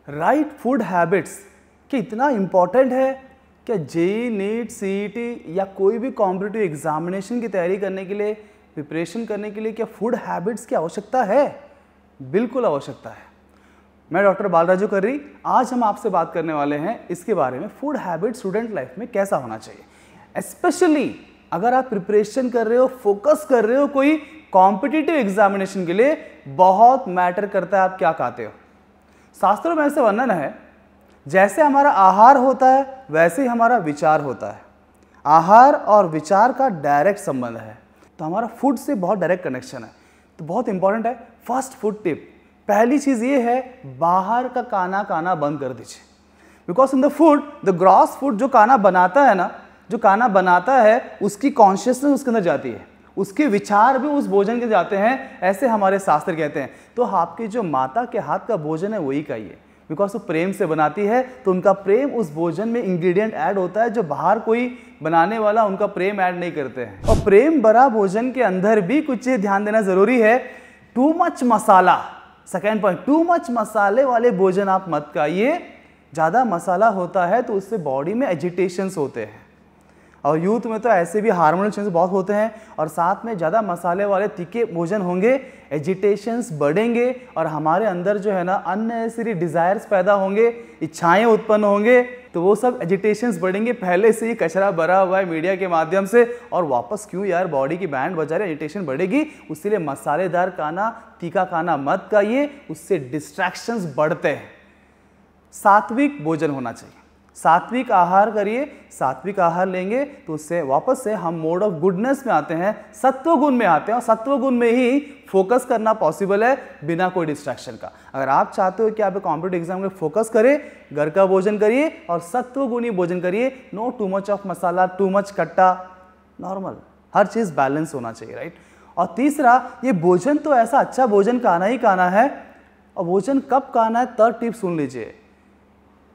Right food habits कि इतना important है क्या जेईई, नीट, सीईटी या कोई भी कॉम्पिटिटिव एग्जामिनेशन की तैयारी करने के लिए, प्रिपरेशन करने के लिए क्या फूड हैबिट्स की आवश्यकता है? बिल्कुल आवश्यकता है। मैं डॉक्टर बालराजू कर्री, आज हम आपसे बात करने वाले हैं इसके बारे में, फूड हैबिट स्टूडेंट लाइफ में कैसा होना चाहिए। स्पेशली अगर आप प्रिपरेशन कर रहे हो, फोकस कर रहे हो कोई कॉम्पिटिटिव एग्जामिनेशन के लिए, बहुत मैटर करता है आप क्या खाते हो। शास्त्रों में ऐसे वर्णन है, जैसे हमारा आहार होता है वैसे ही हमारा विचार होता है। आहार और विचार का डायरेक्ट संबंध है, तो हमारा फूड से बहुत डायरेक्ट कनेक्शन है, तो बहुत इंपॉर्टेंट है। फर्स्ट फूड टिप, पहली चीज ये है, बाहर का खाना बंद कर दीजिए। Because in the food, the gross food, जो खाना बनाता है ना, जो खाना बनाता है उसकी कॉन्शियसनेस उसके अंदर जाती है, उसके विचार भी उस भोजन के जाते हैं, ऐसे हमारे शास्त्र कहते हैं। तो आपकी जो माता के हाथ का भोजन है वही खाइए, बिकॉज वो प्रेम से बनाती है, तो उनका प्रेम उस भोजन में इंग्रेडिएंट ऐड होता है जो बाहर कोई बनाने वाला उनका प्रेम ऐड नहीं करते हैं। और प्रेम भरा भोजन के अंदर भी कुछ चीज ध्यान देना जरूरी है, टू मच मसाला। सेकेंड पॉइंट, टू मच मसाले वाले भोजन आप मत खाइए। ज़्यादा मसाला होता है तो उससे बॉडी में एजिटेशंस होते हैं, और यूथ में तो ऐसे भी हार्मोनल चेंजेस बहुत होते हैं, और साथ में ज़्यादा मसाले वाले तीखे भोजन होंगे, एजिटेशंस बढ़ेंगे, और हमारे अंदर जो है ना अननेसेसरी डिज़ायर्स पैदा होंगे, इच्छाएं उत्पन्न होंगे, तो वो सब एजिटेशंस बढ़ेंगे। पहले से ही कचरा भरा हुआ है मीडिया के माध्यम से, और वापस क्यों यार, बॉडी की बैंड बजा रहे, एजिटेशन बढ़ेगी। इसीलिए मसालेदार खाना, तीखा खाना मत खाइए, उससे डिस्ट्रैक्शंस बढ़ते हैं। सात्विक भोजन होना चाहिए, सात्विक आहार करिए। सात्विक आहार लेंगे तो उससे वापस से हम मोड ऑफ गुडनेस में आते हैं, सत्व गुण में आते हैं, और सत्व गुण में ही फोकस करना पॉसिबल है बिना कोई डिस्ट्रैक्शन का। अगर आप चाहते हो कि आप कॉम्पिटिटिव एग्जाम में फोकस करें, घर का भोजन करिए और सत्व गुणी भोजन करिए। No too much of masala, too much खट्टा, नॉर्मल, हर चीज़ बैलेंस होना चाहिए, राइट। और तीसरा, ये भोजन तो ऐसा अच्छा भोजन खाना ही खाना है, और भोजन कब खाना है, थर्ड टिप सुन लीजिए।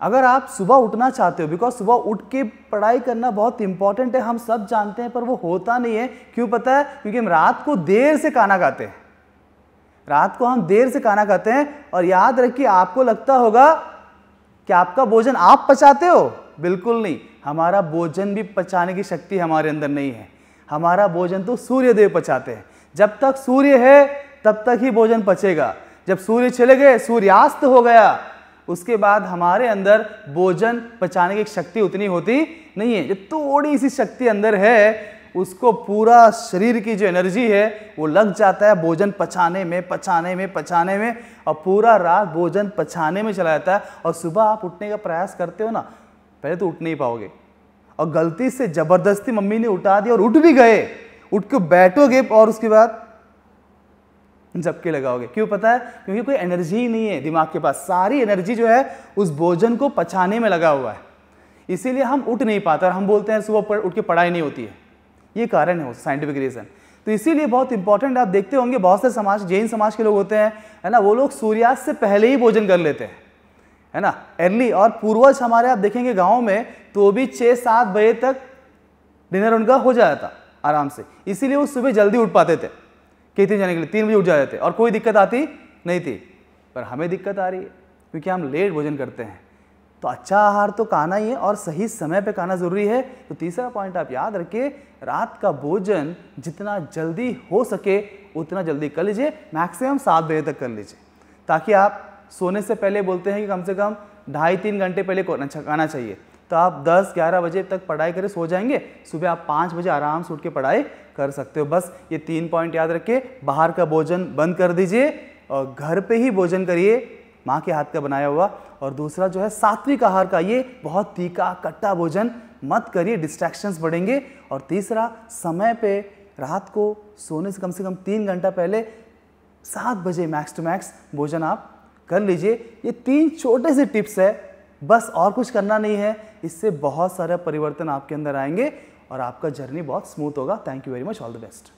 अगर आप सुबह उठना चाहते हो, बिकॉज सुबह उठ के पढ़ाई करना बहुत इंपॉर्टेंट है, हम सब जानते हैं, पर वो होता नहीं है। क्यों पता है? क्योंकि हम रात को देर से खाना खाते हैं, रात को हम देर से खाना खाते हैं। और याद रखिए, आपको लगता होगा कि आपका भोजन आप पचाते हो, बिल्कुल नहीं। हमारा भोजन भी पचाने की शक्ति हमारे अंदर नहीं है, हमारा भोजन तो सूर्य देव पचाते हैं। जब तक सूर्य है तब तक ही भोजन पचेगा, जब सूर्य चले गए, सूर्यास्त हो गया, उसके बाद हमारे अंदर भोजन पचाने की शक्ति उतनी होती नहीं है। जो थोड़ी सी शक्ति अंदर है, उसको पूरा शरीर की जो एनर्जी है वो लग जाता है भोजन पचाने में, और पूरा रात भोजन पचाने में चला जाता है। और सुबह आप उठने का प्रयास करते हो ना, पहले तो उठ नहीं पाओगे, और गलती से जबरदस्ती मम्मी ने उठा दिया और उठ भी गए, उठ के बैठोगे और उसके बाद झपके लगाओगे। क्यों पता है? क्योंकि कोई एनर्जी ही नहीं है दिमाग के पास, सारी एनर्जी जो है उस भोजन को पचाने में लगा हुआ है, इसीलिए हम उठ नहीं पाते, और हम बोलते हैं सुबह उठ के पढ़ाई नहीं होती है। ये कारण है, साइंटिफिक रीजन। तो इसीलिए बहुत इंपॉर्टेंट, आप देखते होंगे बहुत से समाज, जैन समाज के लोग होते हैं, है ना, वो लोग सूर्यास्त से पहले ही भोजन कर लेते हैं, है ना, अर्ली। और पूर्वज हमारे आप देखेंगे गाँव में तो भी 6-7 बजे तक डिनर उनका हो जाता था आराम से, इसीलिए वो सुबह जल्दी उठ पाते थे। खेती जाने के लिए 3 बजे उठ जाते थे और कोई दिक्कत आती नहीं थी। पर हमें दिक्कत आ रही है क्योंकि हम लेट भोजन करते हैं। तो अच्छा आहार तो खाना ही है, और सही समय पे खाना जरूरी है। तो तीसरा पॉइंट आप याद रखिए, रात का भोजन जितना जल्दी हो सके उतना जल्दी कर लीजिए, मैक्सिमम 7 बजे तक कर लीजिए, ताकि आप सोने से पहले, बोलते हैं कि कम से कम 2.5-3 घंटे पहले खाना चाहिए। तो आप 10-11 बजे तक पढ़ाई करें, सो जाएंगे, सुबह आप 5 बजे आराम से उठ के पढ़ाई कर सकते हो। बस ये 3 पॉइंट याद रखिए, बाहर का भोजन बंद कर दीजिए और घर पे ही भोजन करिए, माँ के हाथ का बनाया हुआ। और दूसरा जो है, सात्विक आहार खाइए, बहुत तीखा खट्टा भोजन मत करिए, डिस्ट्रैक्शंस बढ़ेंगे। और तीसरा, समय पे रात को सोने से कम 3 घंटा पहले 7 बजे मैक्स टू मैक्स भोजन आप कर लीजिए। ये 3 छोटे से टिप्स है, बस और कुछ करना नहीं है। इससे बहुत सारे परिवर्तन आपके अंदर आएंगे और आपका जर्नी बहुत स्मूथ होगा। Thank you very much, all the best.